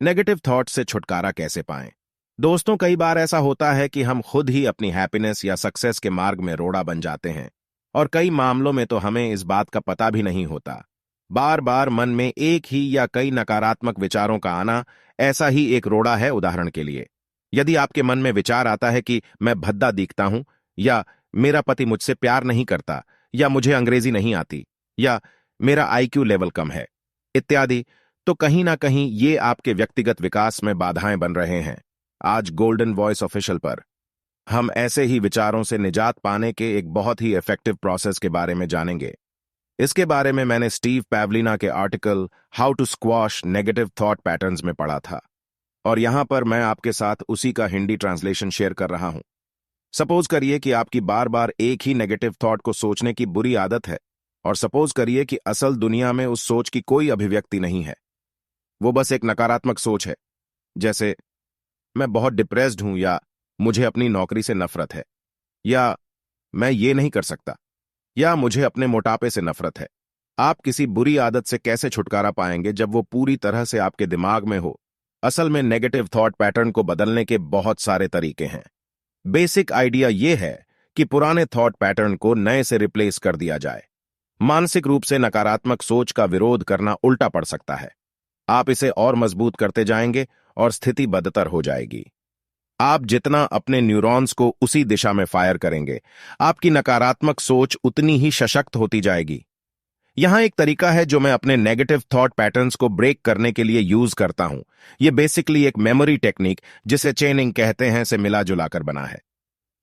Negative thought से छुटकारा कैसे पाएं? दोस्तों, कई बार ऐसा होता है कि हम खुद ही अपनी हैप्पीनेस या सक्सेस के मार्ग में रोड़ा बन जाते हैं, और कई मामलों में तो हमें इस बात का पता भी नहीं होता। बार बार मन में एक ही या कई नकारात्मक विचारों का आना ऐसा ही एक रोड़ा है। उदाहरण के लिए, यदि आपके मन में विचार आता है कि मैं भद्दा दिखता हूं, या मेरा पति मुझसे प्यार नहीं करता, या मुझे अंग्रेजी नहीं आती, या मेरा आईक्यू लेवल कम है, इत्यादि, तो कहीं ना कहीं ये आपके व्यक्तिगत विकास में बाधाएं बन रहे हैं। आज गोल्डन वॉइस ऑफिशियल पर हम ऐसे ही विचारों से निजात पाने के एक बहुत ही इफेक्टिव प्रोसेस के बारे में जानेंगे। इसके बारे में मैंने स्टीव पैवलिना के article how to squash negative thought patterns में पढ़ा था, और यहां पर मैं आपके साथ उसी का हिंदी ट्रांसलेशन शेयर कर रहा हूं। सपोज करिए कि आपकी बार बार एक ही नेगेटिव थॉट को सोचने की बुरी आदत है, और सपोज करिए कि असल दुनिया में उस सोच की कोई अभिव्यक्ति नहीं है। वो बस एक नकारात्मक सोच है, जैसे मैं बहुत डिप्रेस्ड हूं, या मुझे अपनी नौकरी से नफरत है, या मैं ये नहीं कर सकता, या मुझे अपने मोटापे से नफरत है। आप किसी बुरी आदत से कैसे छुटकारा पाएंगे जब वो पूरी तरह से आपके दिमाग में हो? असल में नेगेटिव थॉट पैटर्न को बदलने के बहुत सारे तरीके हैं। बेसिक आइडिया ये है कि पुराने थॉट पैटर्न को नए से रिप्लेस कर दिया जाए। मानसिक रूप से नकारात्मक सोच का विरोध करना उल्टा पड़ सकता है। आप इसे और मजबूत करते जाएंगे और स्थिति बदतर हो जाएगी। आप जितना अपने न्यूरॉन्स को उसी दिशा में फायर करेंगे, आपकी नकारात्मक सोच उतनी ही सशक्त होती जाएगी। यहां एक तरीका है जो मैं अपने नेगेटिव थॉट पैटर्न्स को ब्रेक करने के लिए यूज करता हूं। यह बेसिकली एक मेमोरी टेक्निक, जिसे चेनिंग कहते हैं, से मिला जुलाकर बना है।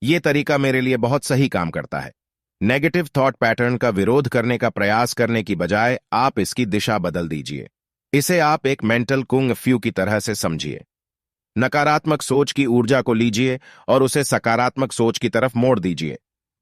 यह तरीका मेरे लिए बहुत सही काम करता है। नेगेटिव थॉट पैटर्न का विरोध करने का प्रयास करने की बजाय आप इसकी दिशा बदल दीजिए। इसे आप एक मेंटल कुंग फ्यू की तरह से समझिए। नकारात्मक सोच की ऊर्जा को लीजिए और उसे सकारात्मक सोच की तरफ मोड़ दीजिए।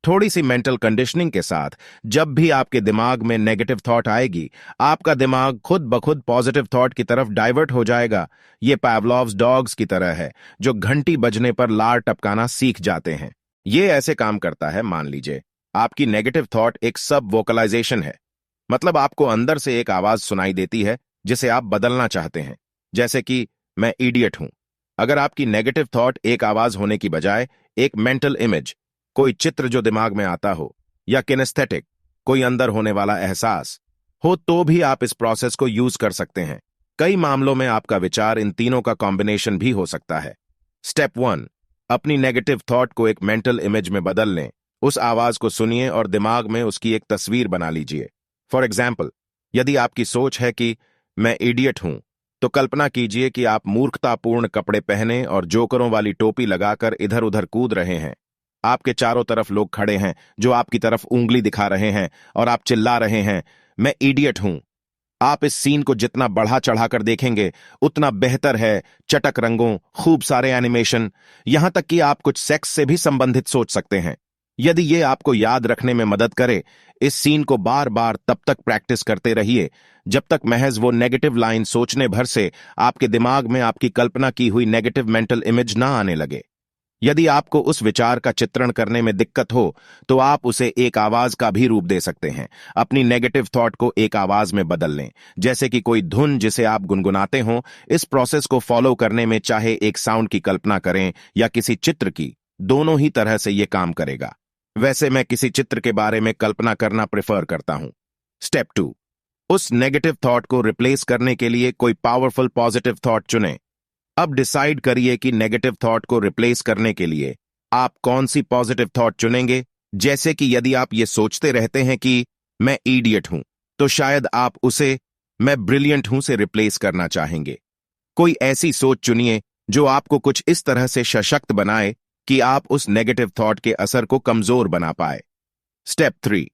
थोड़ी सी मेंटल कंडीशनिंग के साथ जब भी आपके दिमाग में नेगेटिव थॉट आएगी, आपका दिमाग खुद ब खुद पॉजिटिव थॉट की तरफ डाइवर्ट हो जाएगा। ये पावलोव्स डॉग्स की तरह है, जो घंटी बजने पर लार टपकाना सीख जाते हैं। ये ऐसे काम करता है, मान लीजिए आपकी नेगेटिव थॉट एक सब वोकलाइजेशन है, मतलब आपको अंदर से एक आवाज सुनाई देती है जिसे आप बदलना चाहते हैं, जैसे कि मैं इडियट हूं। अगर आपकी नेगेटिव थॉट एक आवाज होने की बजाय एक मेंटल इमेज, कोई चित्र जो दिमाग में आता हो, या किनेस्थेटिक, कोई अंदर होने वाला एहसास हो, तो भी आप इस प्रोसेस को यूज कर सकते हैं। कई मामलों में आपका विचार इन तीनों का कॉम्बिनेशन भी हो सकता है। स्टेप 1, अपनी नेगेटिव थॉट को एक मेंटल इमेज में बदल लें। उस आवाज को सुनिए और दिमाग में उसकी एक तस्वीर बना लीजिए। फॉर एग्जाम्पल, यदि आपकी सोच है कि मैं इडियट हूं, तो कल्पना कीजिए कि आप मूर्खतापूर्ण कपड़े पहने और जोकरों वाली टोपी लगाकर इधर उधर कूद रहे हैं। आपके चारों तरफ लोग खड़े हैं जो आपकी तरफ उंगली दिखा रहे हैं, और आप चिल्ला रहे हैं, मैं इडियट हूं। आप इस सीन को जितना बढ़ा चढ़ाकर देखेंगे उतना बेहतर है। चटक रंगों, खूब सारे एनिमेशन, यहां तक कि आप कुछ सेक्स से भी संबंधित सोच सकते हैं। यदि ये आपको याद रखने में मदद करे, इस सीन को बार बार तब तक प्रैक्टिस करते रहिए जब तक महज वो नेगेटिव लाइन सोचने भर से आपके दिमाग में आपकी कल्पना की हुई नेगेटिव मेंटल इमेज ना आने लगे। यदि आपको उस विचार का चित्रण करने में दिक्कत हो, तो आप उसे एक आवाज का भी रूप दे सकते हैं। अपनी नेगेटिव थॉट को एक आवाज में बदल लें, जैसे कि कोई धुन जिसे आप गुनगुनाते हो। इस प्रोसेस को फॉलो करने में चाहे एक साउंड की कल्पना करें या किसी चित्र की, दोनों ही तरह से यह काम करेगा। वैसे मैं किसी चित्र के बारे में कल्पना करना प्रेफर करता हूं। स्टेप 2, उस नेगेटिव थॉट को रिप्लेस करने के लिए कोई पावरफुल पॉजिटिव थॉट चुनें। अब डिसाइड करिए कि नेगेटिव थॉट को रिप्लेस करने के लिए आप कौन सी पॉजिटिव थॉट चुनेंगे। जैसे कि यदि आप ये सोचते रहते हैं कि मैं इडियट हूं, तो शायद आप उसे मैं ब्रिलियंट हूं से रिप्लेस करना चाहेंगे। कोई ऐसी सोच चुनिए जो आपको कुछ इस तरह से सशक्त बनाए कि आप उस नेगेटिव थॉट के असर को कमजोर बना पाए। स्टेप 3,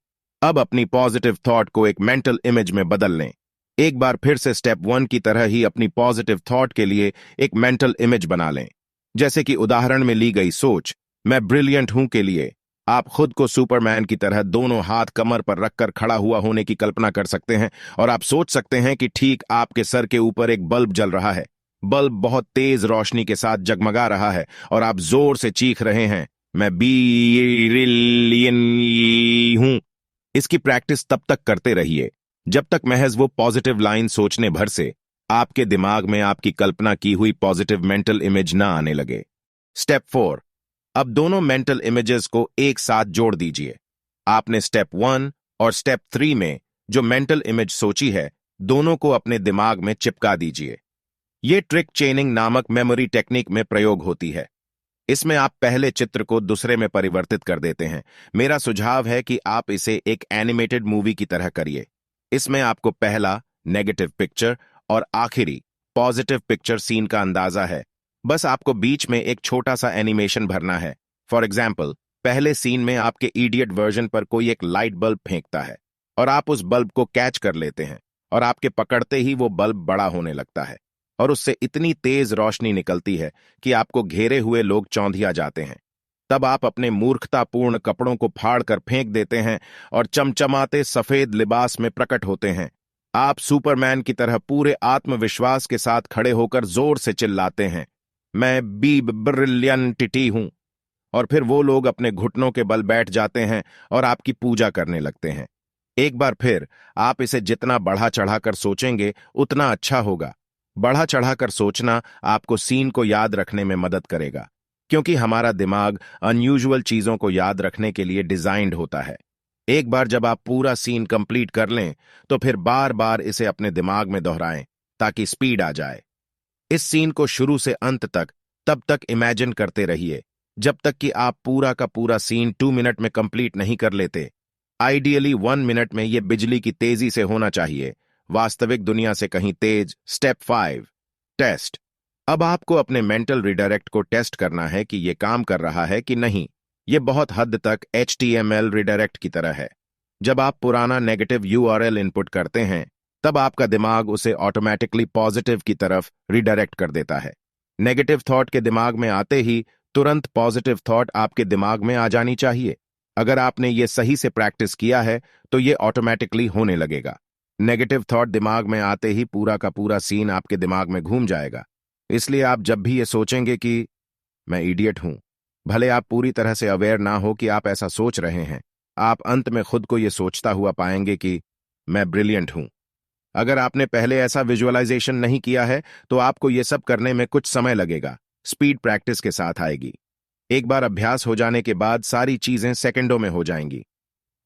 अब अपनी पॉजिटिव थॉट को एक मेंटल इमेज में बदल लें। एक बार फिर से स्टेप 1 की तरह ही अपनी पॉजिटिव थॉट के लिए एक मेंटल इमेज बना लें। जैसे कि उदाहरण में ली गई सोच, मैं ब्रिलियंट हूं के लिए आप खुद को सुपरमैन की तरह दोनों हाथ कमर पर रखकर खड़ा हुआ होने की कल्पना कर सकते हैं, और आप सोच सकते हैं कि ठीक आपके सर के ऊपर एक बल्ब जल रहा है। बल्ब बहुत तेज रोशनी के साथ जगमगा रहा है और आप जोर से चीख रहे हैं, मैं ब्रिलियंट हूं। इसकी प्रैक्टिस तब तक करते रहिए जब तक महज वो पॉजिटिव लाइन सोचने भर से आपके दिमाग में आपकी कल्पना की हुई पॉजिटिव मेंटल इमेज ना आने लगे। स्टेप 4, अब दोनों मेंटल इमेजेस को एक साथ जोड़ दीजिए। आपने स्टेप 1 और स्टेप 3 में जो मेंटल इमेज सोची है, दोनों को अपने दिमाग में चिपका दीजिए। ये ट्रिक चेनिंग नामक मेमोरी टेक्निक में प्रयोग होती है। इसमें आप पहले चित्र को दूसरे में परिवर्तित कर देते हैं। मेरा सुझाव है कि आप इसे एक एनिमेटेड मूवी की तरह करिए। इसमें आपको पहला नेगेटिव पिक्चर और आखिरी पॉजिटिव पिक्चर सीन का अंदाजा है। बस आपको बीच में एक छोटा सा एनिमेशन भरना है। फॉर एग्जाम्पल, पहले सीन में आपके इडियट वर्जन पर कोई एक लाइट बल्ब फेंकता है और आप उस बल्ब को कैच कर लेते हैं और आपके पकड़ते ही वो बल्ब बड़ा होने लगता है और उससे इतनी तेज रोशनी निकलती है कि आपको घेरे हुए लोग चौंधिया जाते हैं। तब आप अपने मूर्खतापूर्ण कपड़ों को फाड़ कर फेंक देते हैं और चमचमाते सफेद लिबास में प्रकट होते हैं। आप सुपरमैन की तरह पूरे आत्मविश्वास के साथ खड़े होकर जोर से चिल्लाते हैं, मैं बी ब्रिलियंटिटी हूं। और फिर वो लोग अपने घुटनों के बल बैठ जाते हैं और आपकी पूजा करने लगते हैं। एक बार फिर आप इसे जितना बढ़ा चढ़ाकर सोचेंगे उतना अच्छा होगा। बढ़ा चढ़ाकर सोचना आपको सीन को याद रखने में मदद करेगा, क्योंकि हमारा दिमाग अनयूजुअल चीजों को याद रखने के लिए डिजाइंड होता है। एक बार जब आप पूरा सीन कंप्लीट कर लें, तो फिर बार बार इसे अपने दिमाग में दोहराएं ताकि स्पीड आ जाए। इस सीन को शुरू से अंत तक तब तक इमेजिन करते रहिए जब तक कि आप पूरा का पूरा सीन 2 मिनट में कंप्लीट नहीं कर लेते। आइडियली 1 मिनट में यह बिजली की तेजी से होना चाहिए, वास्तविक दुनिया से कहीं तेज। Step 5, test. अब आपको अपने मेंटल रिडायरेक्ट को टेस्ट करना है कि यह काम कर रहा है कि नहीं। यह बहुत हद तक HTML रिडायरेक्ट की तरह है। जब आप पुराना नेगेटिव URL इनपुट करते हैं, तब आपका दिमाग उसे ऑटोमेटिकली पॉजिटिव की तरफ रिडायरेक्ट कर देता है। नेगेटिव थॉट के दिमाग में आते ही तुरंत पॉजिटिव थॉट आपके दिमाग में आ जानी चाहिए। अगर आपने ये सही से प्रैक्टिस किया है तो ये ऑटोमेटिकली होने लगेगा। नेगेटिव थॉट दिमाग में आते ही पूरा का पूरा सीन आपके दिमाग में घूम जाएगा। इसलिए आप जब भी ये सोचेंगे कि मैं इडियट हूं, भले आप पूरी तरह से अवेयर ना हो कि आप ऐसा सोच रहे हैं, आप अंत में खुद को ये सोचता हुआ पाएंगे कि मैं ब्रिलियंट हूं। अगर आपने पहले ऐसा विजुअलाइजेशन नहीं किया है तो आपको ये सब करने में कुछ समय लगेगा। स्पीड प्रैक्टिस के साथ आएगी। एक बार अभ्यास हो जाने के बाद सारी चीजें सेकंडों में हो जाएंगी।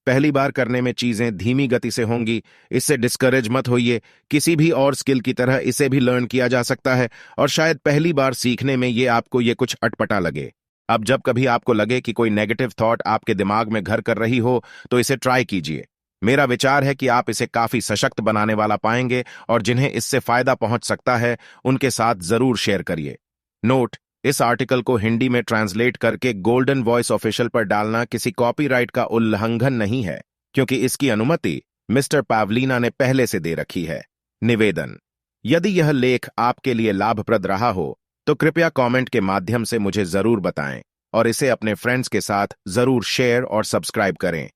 पहली बार करने में चीजें धीमी गति से होंगी, इससे डिस्करेज मत होइए। किसी भी और स्किल की तरह इसे भी लर्न किया जा सकता है और शायद पहली बार सीखने में आपको ये कुछ अटपटा लगे। अब जब कभी आपको लगे कि कोई नेगेटिव थॉट आपके दिमाग में घर कर रही हो तो इसे ट्राई कीजिए। मेरा विचार है कि आप इसे काफी सशक्त बनाने वाला पाएंगे और जिन्हें इससे फायदा पहुंच सकता है उनके साथ जरूर शेयर करिए। नोट, इस आर्टिकल को हिंदी में ट्रांसलेट करके गोल्डन वॉइस ऑफिशियल पर डालना किसी कॉपीराइट का उल्लंघन नहीं है, क्योंकि इसकी अनुमति मिस्टर पावलीना ने पहले से दे रखी है। निवेदन, यदि यह लेख आपके लिए लाभप्रद रहा हो तो कृपया कमेंट के माध्यम से मुझे जरूर बताएं और इसे अपने फ्रेंड्स के साथ जरूर शेयर और सब्सक्राइब करें।